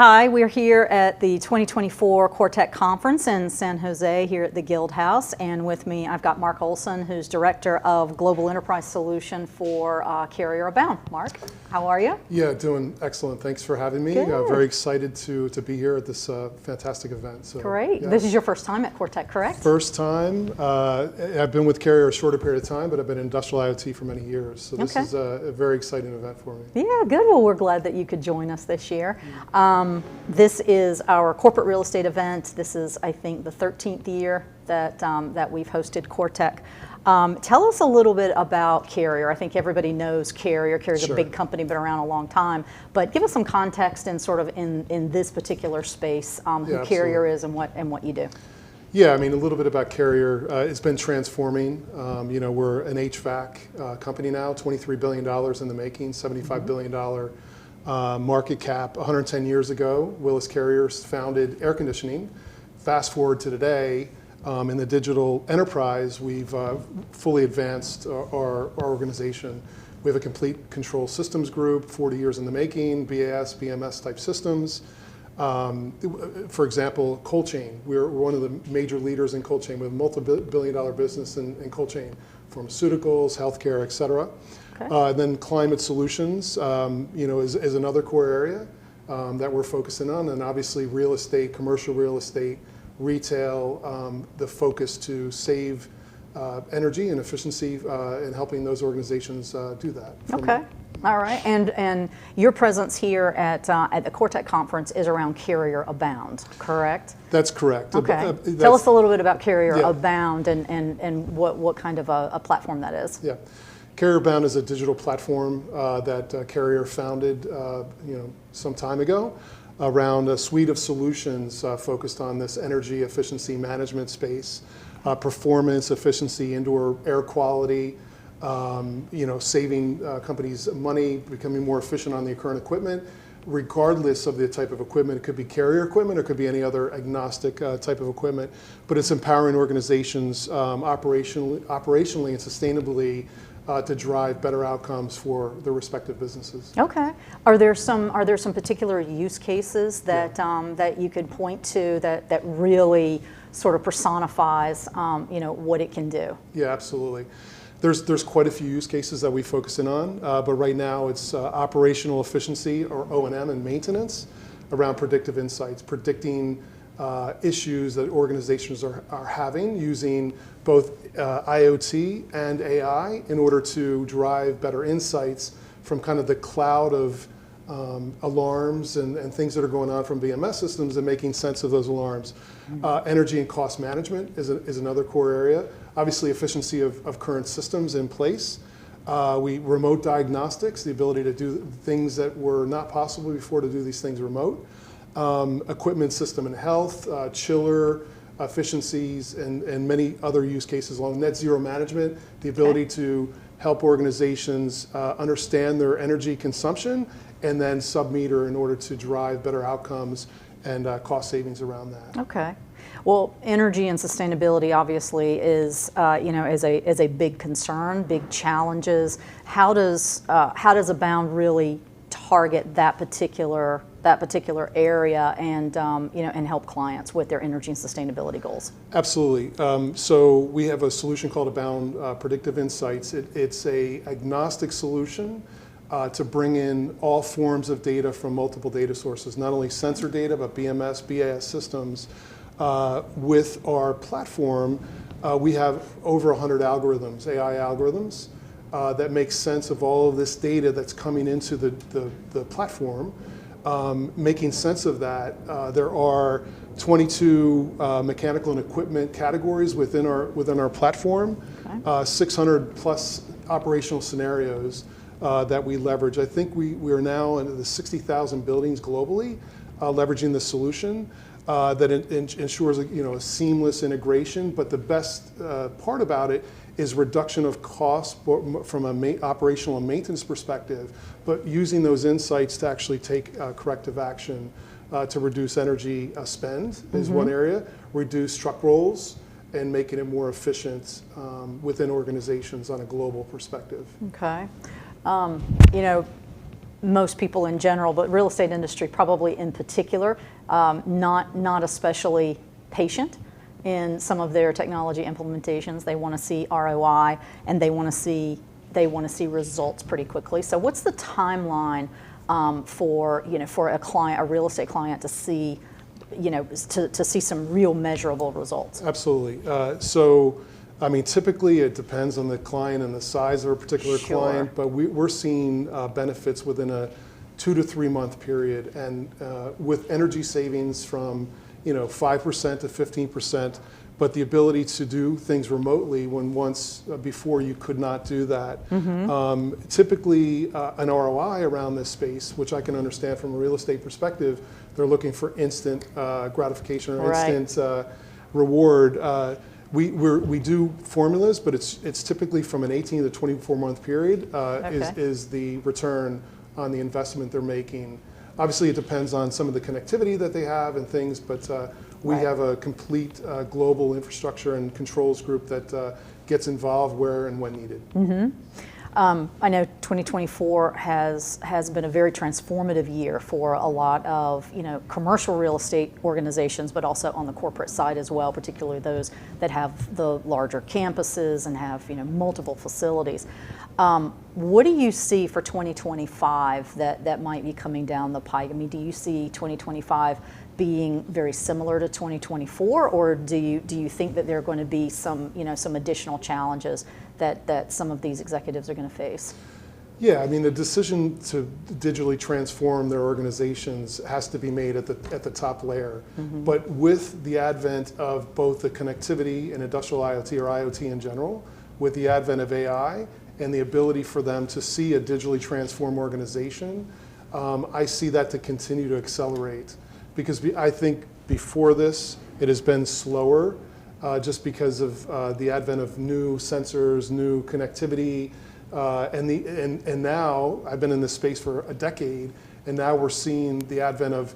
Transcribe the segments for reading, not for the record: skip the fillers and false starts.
Hi, we're here at the 2024 Quartech Conference in San Jose here at the Guild House, and with me I've got Marc Olson, who's Director of Global Enterprise Solution for Carrier Abound. Marc, how are you? Yeah, doing excellent. Thanks for having me. Very excited to be here at this fantastic event. So, Great. Yeah. This is your first time at Quartech, correct? First time. I've been with Carrier a shorter period of time, but I've been in industrial IoT for many years. So this is a very exciting event for me. Yeah, good. Well, we're glad that you could join us this year. This is our corporate real estate event. This is, I think, the 13th year that we've hosted Quartech. Tell us a little bit about Carrier. I think everybody knows Carrier. Carrier's a big company, been around a long time. But give us some context and sort of in this particular space, who Carrier is and what you do. Yeah, I mean, a little bit about Carrier. It's been transforming. We're an HVAC company now, $23 billion in the making, $75 billion market cap. 110 years ago, Willis Carrier founded air conditioning. Fast forward to today, in the digital enterprise, we've fully advanced our organization. We have a complete control systems group, 40 years in the making, BAS, BMS type systems. For example, cold chain. We're one of the major leaders in cold chain. We have a multi-billion-dollar business in cold chain, pharmaceuticals, healthcare, et cetera. Then climate solutions, is another core area that we're focusing on, and obviously real estate, commercial real estate, retail, the focus to save energy and efficiency in helping those organizations do that. Okay. All right, and your presence here at the Quartech conference is around Carrier Abound, correct? That's correct. Okay. Tell us a little bit about Carrier Abound and what kind of a platform that is. Yeah. Carrier Abound is a digital platform that Carrier founded some time ago around a suite of solutions focused on this energy efficiency management space, performance, efficiency, indoor air quality, saving companies money, becoming more efficient on the current equipment, regardless of the type of equipment. It could be Carrier equipment, or it could be any other agnostic type of equipment, but it's empowering organizations operationally and sustainably to drive better outcomes for their respective businesses. Okay. Are there some particular use cases that that you could point to that really sort of personifies what it can do? Yeah, absolutely. There's quite a few use cases that we focus in on, but right now it's operational efficiency, or O&M, and maintenance around predictive insights, predicting issues that organizations are having using both IoT and AI in order to drive better insights from kind of the cloud of alarms and things that are going on from BMS systems and making sense of those alarms. Energy and cost management is another core area. Obviously, efficiency of current systems in place. Remote diagnostics, the ability to do things that were not possible before, to do these things remote. Equipment system and health, chiller efficiencies, and many other use cases along net zero management, the ability to help organizations understand their energy consumption and then sub-meter in order to drive better outcomes and cost savings around that. Okay. Well, energy and sustainability obviously is a big concern, big challenges. How does Abound really target that particular area and and help clients with their energy and sustainability goals? Absolutely. So we have a solution called Abound Predictive Insights. It's a agnostic solution to bring in all forms of data from multiple data sources, not only sensor data, but BMS, BAS systems. With our platform, we have over 100 algorithms, AI algorithms, that make sense of all of this data that's coming into the platform. Making sense of that, there are 22 mechanical and equipment categories within our platform, 600 plus operational scenarios that we leverage. I think we are now into the 60,000 buildings globally leveraging the solution. That ensures a seamless integration, but the best part about it is reduction of cost from an operational and maintenance perspective, but using those insights to actually take corrective action to reduce energy spend is one area, reduce truck rolls, and making it more efficient within organizations on a global perspective. Okay. most people in general, but real estate industry probably in particular, not especially patient in some of their technology implementations. They want to see ROI, and they want to see results pretty quickly. So what's the timeline for a client, a real estate client, to see to see some real measurable results? Absolutely. So, I mean, typically it depends on the client and the size of a particular client, but we're seeing benefits within a 2 to 3 month period, and with energy savings from 5% to 15%, but the ability to do things remotely when once before you could not do that. Typically an ROI around this space, which I can understand from a real estate perspective, they're looking for instant gratification or instant reward. We do formulas, but it's typically from an 18 to 24 month period is the return on the investment they're making. Obviously, it depends on some of the connectivity that they have and things, but we have a complete global infrastructure and controls group that gets involved where and when needed. I know 2024 has been a very transformative year for a lot of commercial real estate organizations, but also on the corporate side as well, particularly those that have the larger campuses and have multiple facilities. What do you see for 2025 that might be coming down the pike? I mean, do you see 2025 being very similar to 2024, or do you think that there are going to be some additional challenges that some of these executives are going to face? Yeah, I mean, the decision to digitally transform their organizations has to be made at the top layer. But with the advent of both the connectivity and industrial IoT or IoT in general, with the advent of AI and the ability for them to see a digitally transformed organization, I see that to continue to accelerate. Because I think before this, it has been slower just because of the advent of new sensors, new connectivity, and now I've been in this space for a decade, and now we're seeing the advent of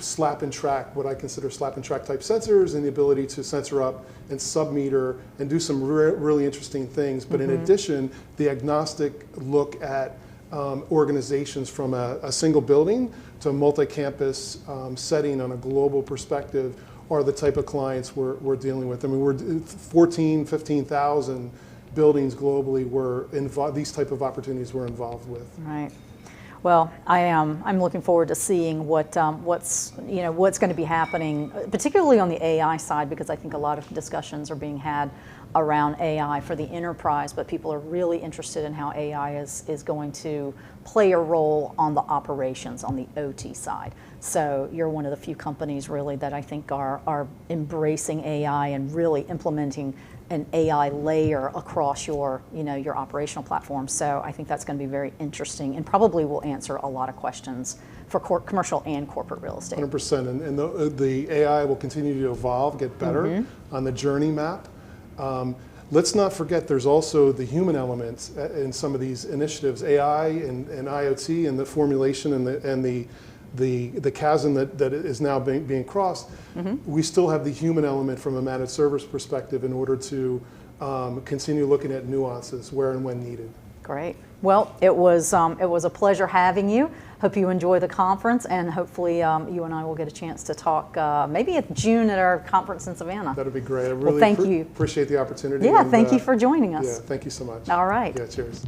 slap and track, what I consider slap and track type sensors, and the ability to sensor up and sub-meter and do some really interesting things. But in addition, the agnostic look at organizations from a single building to a multi-campus setting on a global perspective are the type of clients we're dealing with. I mean, we're 15,000 buildings globally were involved. These type of opportunities we're involved with. Right. Well, I'm looking forward to seeing what's going to be happening, particularly on the AI side, because I think a lot of discussions are being had around AI for the enterprise, but people are really interested in how AI is going to play a role on the operations, on the OT side. So you're one of the few companies really that I think are embracing AI and really implementing an AI layer across your operational platform. So I think that's going to be very interesting and probably will answer a lot of questions for commercial and corporate real estate. 100%, and the AI will continue to evolve, get better on the journey map. Let's not forget there's also the human element in some of these initiatives, AI and IoT and the formulation and the chasm that is now being crossed. We still have the human element from a managed service perspective in order to continue looking at nuances where and when needed. Great. Well, it was a pleasure having you. Hope you enjoy the conference, and hopefully you and I will get a chance to talk maybe in June at our conference in Savannah. That'd be great. I really thank you. Appreciate the opportunity. Yeah, thank you for joining us. Yeah, thank you so much. All right. Yeah, cheers.